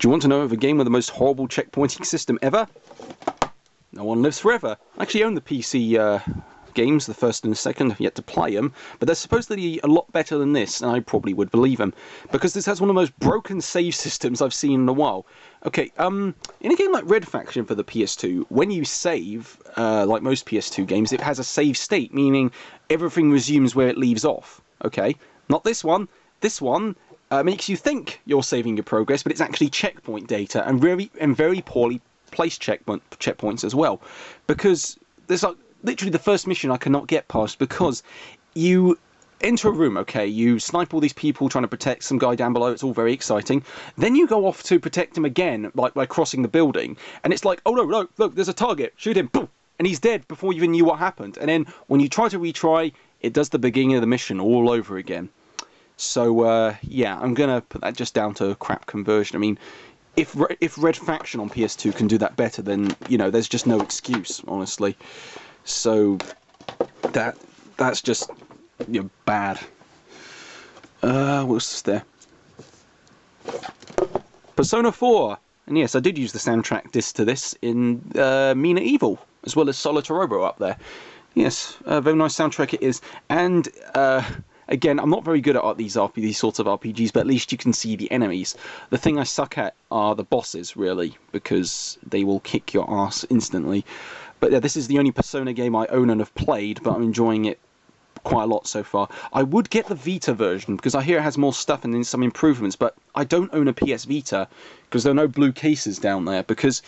Do you want to know of a game with the most horrible checkpointing system ever? No One Lives Forever. I actually own the PC games, the first and the second. I've yet to play them, but they're supposedly a lot better than this, and I probably would believe them, because this has one of the most broken save systems I've seen in a while. Okay, in a game like Red Faction for the PS2, when you save, like most PS2 games, it has a save state, meaning everything resumes where it leaves off. Okay, not this one. This one makes you think you're saving your progress, but it's actually checkpoint data, and very poorly placed checkpoints as well, because there's like literally the first mission I cannot get past, because you enter a room, okay, you snipe all these people trying to protect some guy down below, it's all very exciting, then you go off to protect him again, like by crossing the building, and it's like, oh no, look, there's a target, shoot him, boom, and he's dead before you even knew what happened, and then when you try to retry, it does the beginning of the mission all over again. So, yeah, I'm gonna put that just down to crap conversion. I mean, if Red Faction on PS2 can do that better, then, you know, there's just no excuse, honestly. So that's just, you know, bad. What else is there? Persona 4. And yes, I did use the soundtrack disc to this in Mina Evil, as well as Solitaire up there. Yes, a very nice soundtrack it is. And again, I'm not very good at these sorts of RPGs, but at least you can see the enemies. The thing I suck at are the bosses, really, because they will kick your ass instantly. But yeah, this is the only Persona game I own and have played, but I'm enjoying it quite a lot so far. I would get the Vita version, because I hear it has more stuff and then some improvements, but I don't own a PS Vita, because there are no blue cases down there, because,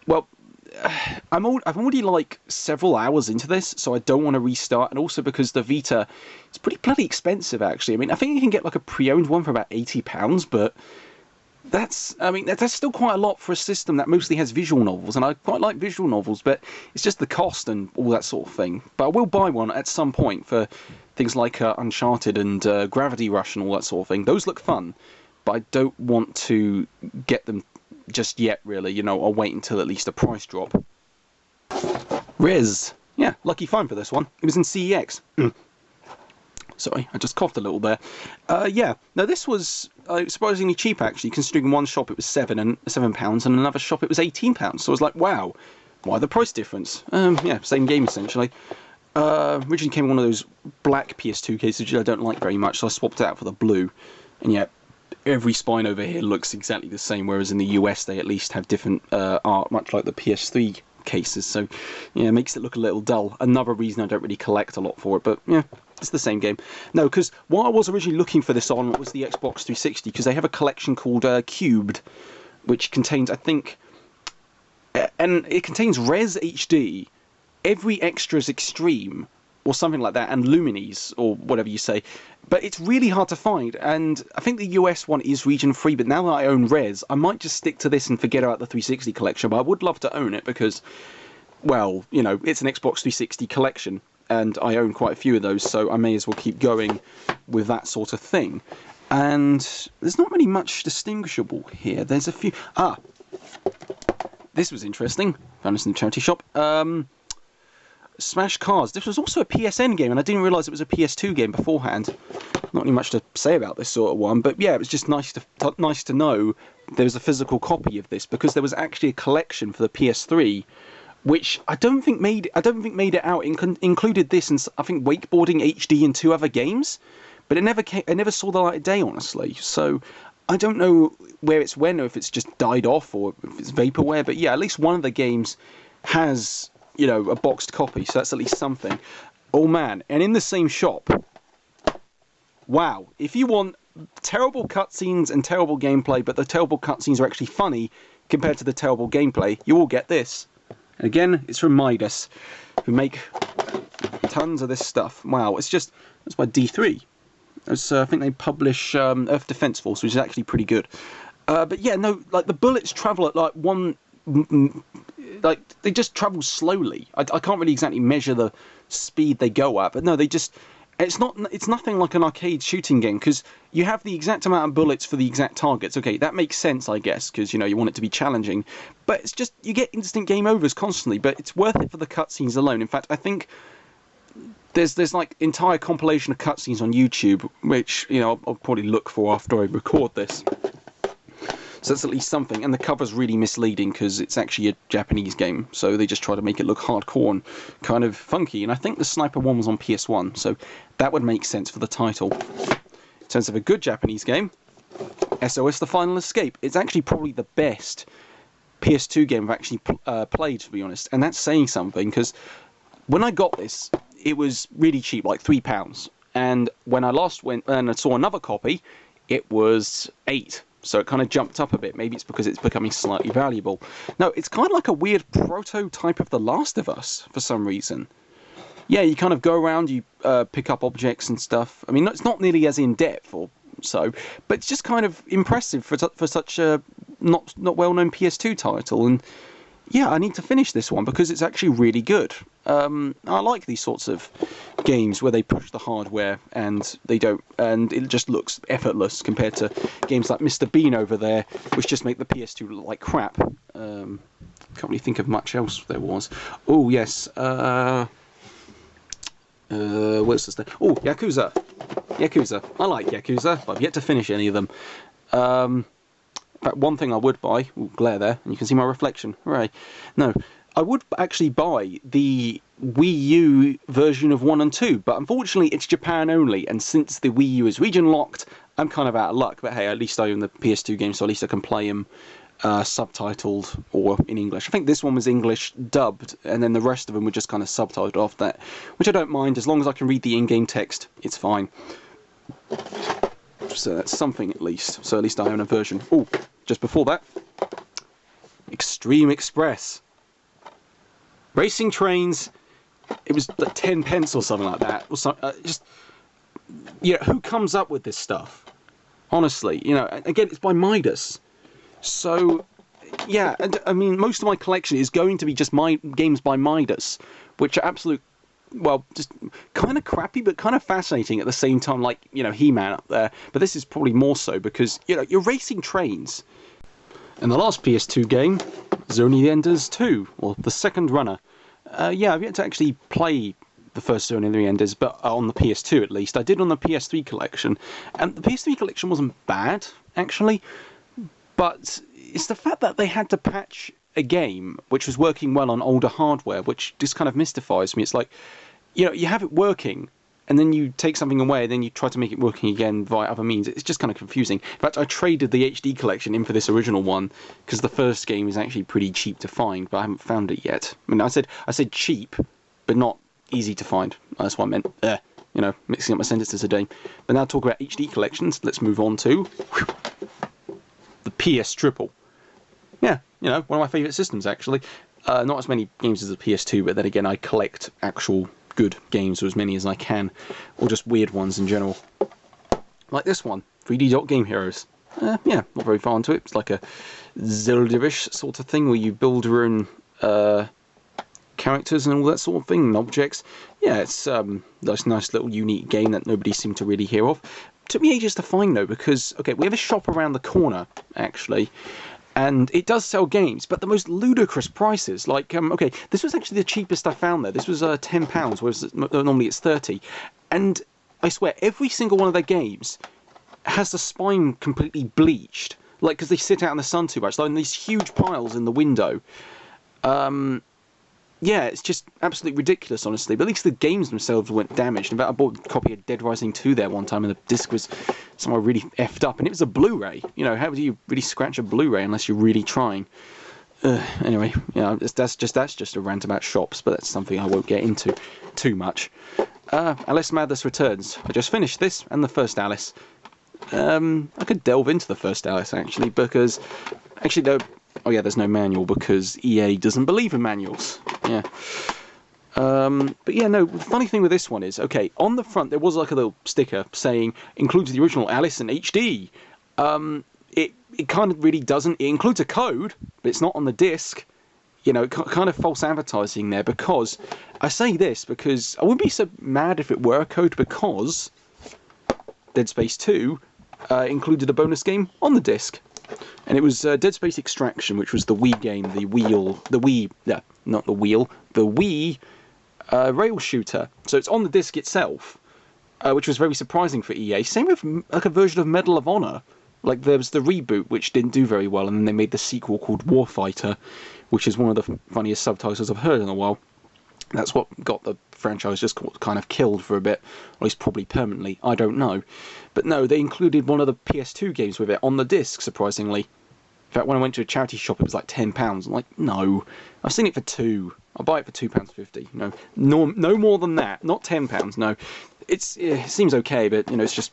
well, I've already like several hours into this, so I don't want to restart, and also because the Vita is pretty bloody expensive, actually. I mean, I think you can get like a pre-owned one for about £80, but that's still quite a lot for a system that mostly has visual novels, and I quite like visual novels, but it's just the cost and all that sort of thing. But I will buy one at some point for things like Uncharted and Gravity Rush and all that sort of thing. Those look fun, but I don't want to get them just yet, really. You know, I'll wait until at least a price drop. Rizz. Yeah, lucky find for this one. It was in CEX. Sorry, I just coughed a little there. Yeah, now this was surprisingly cheap, actually, considering one shop it was £7 and another shop it was £18. So I was like, wow, why the price difference? Yeah, same game essentially. Originally came in one of those black PS2 cases, which I don't like very much, so I swapped it out for the blue. And yeah, every spine over here looks exactly the same, whereas in the US they at least have different art, much like the PS3 cases, so yeah, it makes it look a little dull. Another reason I don't really collect a lot for it, but yeah, it's the same game. No, because what I was originally looking for this on was the Xbox 360, because they have a collection called Cubed, which contains, I think, and it contains Res HD, Every Extras Extreme, or something like that, and Lumines, or whatever you say. But it's really hard to find, and I think the US one is region free, but now that I own Res, I might just stick to this and forget about the 360 collection, but I would love to own it because, well, you know, it's an Xbox 360 collection, and I own quite a few of those, so I may as well keep going with that sort of thing. And there's not really much distinguishable here. There's a few... Ah! This was interesting. Found this in the charity shop. Smash Cars. This was also a PSN game, and I didn't realise it was a PS2 game beforehand. Not really much to say about this sort of one, but yeah, it was just nice to know there was a physical copy of this, because there was actually a collection for the PS3, which I don't think made it out. Included this and I think Wakeboarding HD and 2 other games, but it never saw the light of day, honestly. So I don't know where it's went, or if it's just died off, or if it's vaporware. But yeah, at least one of the games has, you know, a boxed copy, so that's at least something. Oh man, and in the same shop, wow, if you want terrible cutscenes and terrible gameplay, but the terrible cutscenes are actually funny compared to the terrible gameplay, you will get this. And again, it's from Midas, who make tons of this stuff. Wow, it's by D3. It's, I think they publish Earth Defense Force, which is actually pretty good. But yeah, no, like the bullets travel at like like they just travel slowly. I can't really exactly measure the speed they go at, but no, they just... It's nothing like an arcade shooting game, because you have the exact amount of bullets for the exact targets. Okay, that makes sense, I guess, because, you know, you want it to be challenging. But it's just, you get instant game overs constantly, but it's worth it for the cutscenes alone. In fact, I think there's like entire compilation of cutscenes on YouTube, which, you know, I'll probably look for after I record this. So that's at least something. And the cover's really misleading because it's actually a Japanese game, so they just try to make it look hardcore and kind of funky. And I think the Sniper one was on PS1, so that would make sense for the title. In terms of a good Japanese game, SOS: The Final Escape. It's actually probably the best PS2 game I've actually played, to be honest. And that's saying something, because when I got this, it was really cheap, like £3. And when I last went and I saw another copy, it was £8. So it kind of jumped up a bit. Maybe it's because it's becoming slightly valuable. No, it's kind of like a weird prototype of The Last of Us, for some reason. Yeah, you kind of go around, you pick up objects and stuff. I mean, it's not nearly as in-depth or so, but it's just kind of impressive for such a not well-known PS2 title. And yeah, I need to finish this one because it's actually really good. I like these sorts of games where they push the hardware and they don't, and it just looks effortless compared to games like Mr. Bean over there, which just make the PS2 look like crap. Can't really think of much else there was. Oh yes, what's this thing? Oh, Yakuza. Yakuza. I like Yakuza, but I've yet to finish any of them. In fact, one thing I would buy... Ooh, glare there, and you can see my reflection. Hooray. No, I would actually buy the Wii U version of 1 and 2, but unfortunately it's Japan only, and since the Wii U is region locked, I'm kind of out of luck. But hey, at least I own the PS2 game, so at least I can play them subtitled or in English. I think this one was English dubbed, and then the rest of them were just kind of subtitled off that, which I don't mind. As long as I can read the in-game text, it's fine. So that's something at least. So at least I own a version. Oh, just before that, Extreme Express. Racing trains. It was like 10 pence or something like that. Or some, just, yeah, who comes up with this stuff? Honestly, you know, again, it's by Midas. So, yeah, and I mean, most of my collection is going to be just my games by Midas, which are absolute, well, just kind of crappy, but kind of fascinating at the same time, like, you know, He-Man up there. But this is probably more so because, you know, you're racing trains. And the last PS2 game is Only the Enders 2, or the second runner. Yeah, I've yet to actually play the first Only the Enders, but on the PS2 at least. I did on the PS3 collection, and the PS3 collection wasn't bad, actually. But it's the fact that they had to patch a game which was working well on older hardware, which just kind of mystifies me. It's like, you know, you have it working, and then you take something away, and then you try to make it working again via other means. It's just kind of confusing. In fact, I traded the HD collection in for this original one, because the first game is actually pretty cheap to find, but I haven't found it yet. I mean, I said cheap, but not easy to find. That's what I meant. You know, mixing up my sentences today. But now talk about HD collections, let's move on to the PS Triple. Yeah, you know, one of my favourite systems, actually. Not as many games as the PS2, but then again, I collect actual good games, or as many as I can, or just weird ones in general. Like this one, 3D Dot Game Heroes. Yeah, not very far into it. It's like a Zelda-ish sort of thing, where you build your own characters and all that sort of thing, and objects. Yeah, it's this nice little unique game that nobody seemed to really hear of. Took me ages to find though, because okay, we have a shop around the corner actually, and it does sell games, but the most ludicrous prices. Like okay, this was actually the cheapest I found there. This was £10, whereas normally it's 30. And I swear, every single one of their games has the spine completely bleached, like because they sit out in the sun too much, like in these huge piles in the window. Yeah, it's just absolutely ridiculous, honestly. But at least the games themselves weren't damaged. In fact, I bought a copy of Dead Rising 2 there one time, and the disc was somehow really effed up. And it was a Blu-ray. You know, how do you really scratch a Blu-ray unless you're really trying? Anyway, you know, that's just a rant about shops, but that's something I won't get into too much. Alice Madness Returns. I just finished this and the first Alice. I could delve into the first Alice, actually, because... Actually, no... Oh yeah, there's no manual because EA doesn't believe in manuals. Yeah. But yeah, no, the funny thing with this one is, okay, on the front there was like a little sticker saying, includes the original Alice in HD. It kind of really doesn't. It includes a code, but it's not on the disc. You know, kind of false advertising there, because I say this because I wouldn't be so mad if it were a code, because Dead Space 2 included a bonus game on the disc. And it was Dead Space Extraction, which was the Wii game, the Wii rail shooter. So it's on the disc itself, which was very surprising for EA. Same with like a version of Medal of Honor, Like, there was the reboot, which didn't do very well, and then they made the sequel called Warfighter, which is one of the funniest subtitles I've heard in a while. That's what got the franchise just kind of killed for a bit, or at least probably permanently, I don't know. But no, they included one of the PS2 games with it on the disc, surprisingly. In fact, when I went to a charity shop, it was like £10. I'm like, no, I've seen it for £2. I'll buy it for £2.50. No more than that. Not £10. No, it seems okay, but you know, it's just,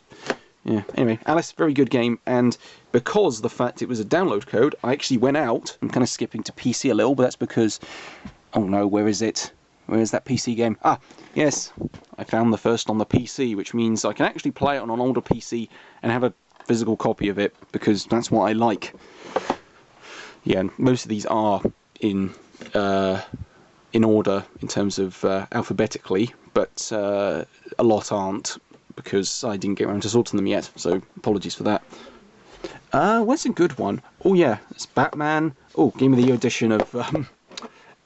yeah. Anyway, Alice, very good game, and because of the fact it was a download code, I actually went out. I'm kind of skipping to PC a little, but that's because, oh no, where is it? Where is that PC game? Ah, yes, I found the first on the PC, which means I can actually play it on an older PC and have a physical copy of it, because that's what I like. Yeah, and most of these are in order in terms of alphabetically, but a lot aren't, because I didn't get around to sorting them yet, so apologies for that. Where's a good one? Oh yeah, it's Batman. Oh, Game of the Year edition of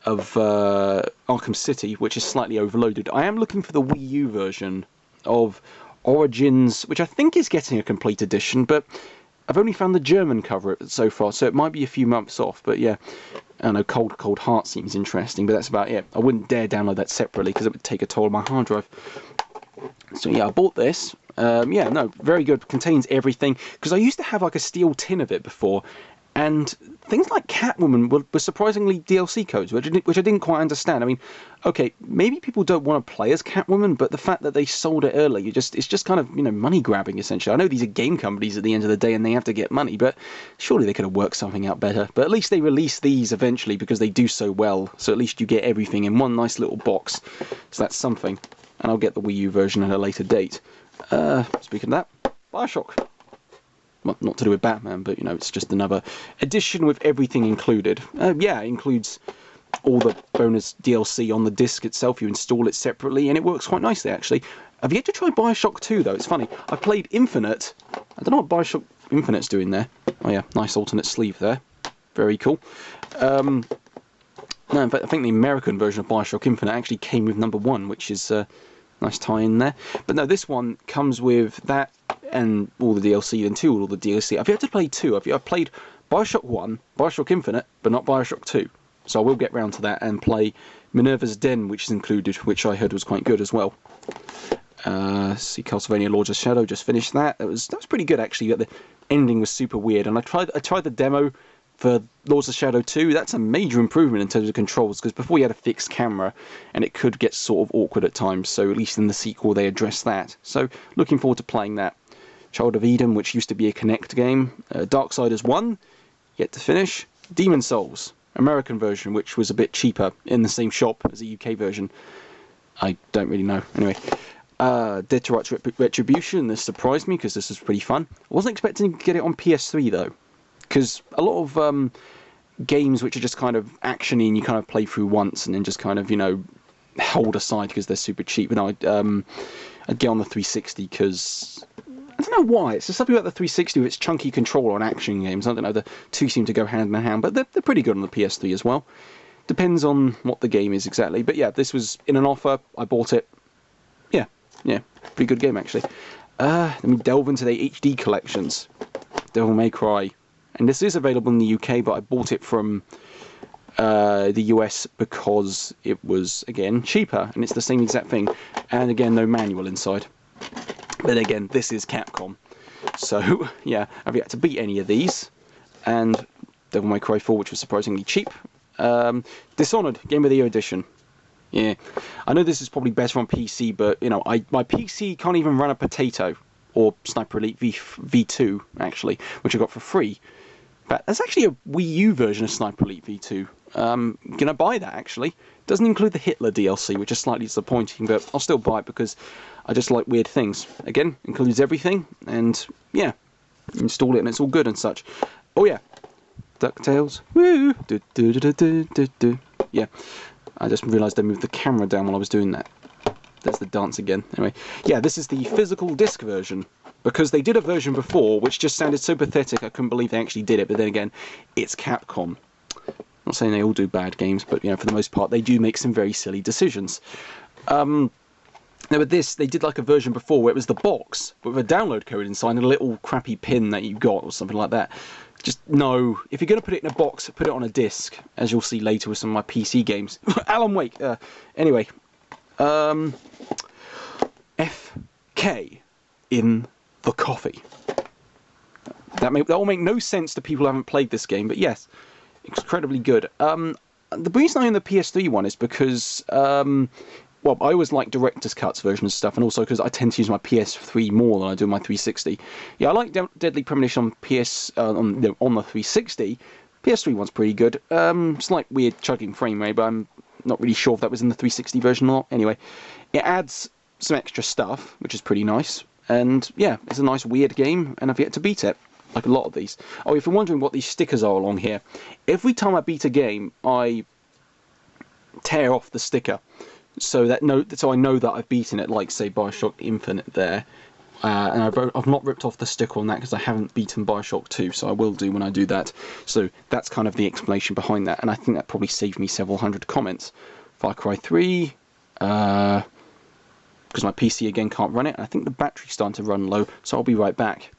Arkham City, which is slightly overloaded. I am looking for the Wii U version of Origins, which I think is getting a complete edition, but I've only found the German cover so far, so it might be a few months off. But yeah, I know Cold Cold Heart seems interesting, but that's about it. I wouldn't dare download that separately because it would take a toll on my hard drive. So yeah, I bought this. Yeah, no, very good. Contains everything, because I used to have like a steel tin of it before, and things like Catwoman were surprisingly DLC codes, which I didn't quite understand. I mean, okay, maybe people don't want to play as Catwoman, but the fact that they sold it early, it's just kind of, you know, money grabbing essentially. I know these are game companies at the end of the day and they have to get money, but surely they could have worked something out better. But at least they release these eventually because they do so well, so at least you get everything in one nice little box. So that's something. And I'll get the Wii U version at a later date. Speaking of that, Bioshock. Well, not to do with Batman, but, you know, it's just another edition with everything included. Yeah, it includes all the bonus DLC on the disc itself. You install it separately, and it works quite nicely, actually. I've yet to try Bioshock 2, though. It's funny. I played Infinite. I don't know what Bioshock Infinite's doing there. Oh, yeah, nice alternate sleeve there. Very cool. No, in fact, I think the American version of Bioshock Infinite actually came with #1, which is a nice tie-in there. But no, this one comes with that and all the DLC, and 2 all the DLC. I've yet to play 2. I've played Bioshock 1, Bioshock Infinite, but not Bioshock 2. So I will get round to that and play Minerva's Den, which is included, which I heard was quite good as well. See, Castlevania Lords of Shadow, just finished that. That was pretty good, actually. The ending was super weird, and I tried the demo for Lords of Shadow 2. That's a major improvement in terms of controls, because before you had a fixed camera and it could get sort of awkward at times, so at least in the sequel they addressed that. So looking forward to playing that. Child of Eden, which used to be a Kinect game. Darksiders 1, yet to finish. Demon Souls, American version, which was a bit cheaper in the same shop as the UK version. I don't really know. Anyway, Dead to Rights Retribution, this surprised me because this was pretty fun. I wasn't expecting to get it on PS3 though, because a lot of games which are just kind of actiony and you kind of play through once and then just kind of, you know, hold aside because they're super cheap. And I'd get on the 360 because I don't know why. It's just something about the 360 with its chunky controller on action games. I don't know, the two seem to go hand in hand, but they're pretty good on the PS3 as well. Depends on what the game is exactly. But yeah, this was in an offer. I bought it. Yeah, pretty good game actually. Let me delve into the HD collections. Devil May Cry. And this is available in the UK, but I bought it from the US because it was, again, cheaper. And it's the same exact thing. And again, no manual inside. But again, this is Capcom. So, yeah, I've yet to beat any of these. And Devil May Cry 4, which was surprisingly cheap. Dishonored, Game of the Year edition. Yeah, I know this is probably better on PC, but, you know, my PC can't even run a Potato. Or Sniper Elite V2, actually, which I got for free. But there's actually a Wii U version of Sniper Elite V2. Gonna buy that, actually. Doesn't include the Hitler DLC, which is slightly disappointing, but I'll still buy it because I just like weird things. Again, includes everything, and yeah, install it and it's all good and such. Oh yeah, DuckTales. Woo! Do, do, do, do, do, do. Yeah, I just realised I moved the camera down while I was doing that. There's the dance again. Anyway, yeah, this is the physical disc version, because they did a version before which just sounded so pathetic I couldn't believe they actually did it, but then again, it's Capcom. I'm not saying they all do bad games, but, you know, for the most part, they do make some very silly decisions. Now with this, they did like a version before where it was the box, but with a download code inside and a little crappy pin that you got or something like that. Just no, if you're going to put it in a box, put it on a disc, as you'll see later with some of my PC games. Alan Wake, anyway. FK in the coffee. That will make no sense to people who haven't played this game, but yes, incredibly good. The reason I own the PS3 one is because, well, I always like director's cuts version of stuff, and also because I tend to use my PS3 more than I do my 360. Yeah, I like Deadly Premonition on on the 360. PS3 one's pretty good. Slight weird chugging frame rate, but I'm not really sure if that was in the 360 version or not. Anyway, it adds some extra stuff, which is pretty nice. And yeah, it's a nice weird game, and I've yet to beat it, like a lot of these. Oh, if you're wondering what these stickers are along here, every time I beat a game, I tear off the sticker, so I know that I've beaten it, like say Bioshock Infinite there. And I've not ripped off the sticker on that because I haven't beaten Bioshock 2, so I will do when I do that. So that's kind of the explanation behind that, and I think that probably saved me several hundred comments. Far Cry 3, because my PC again can't run it, and I think the battery's starting to run low, so I'll be right back.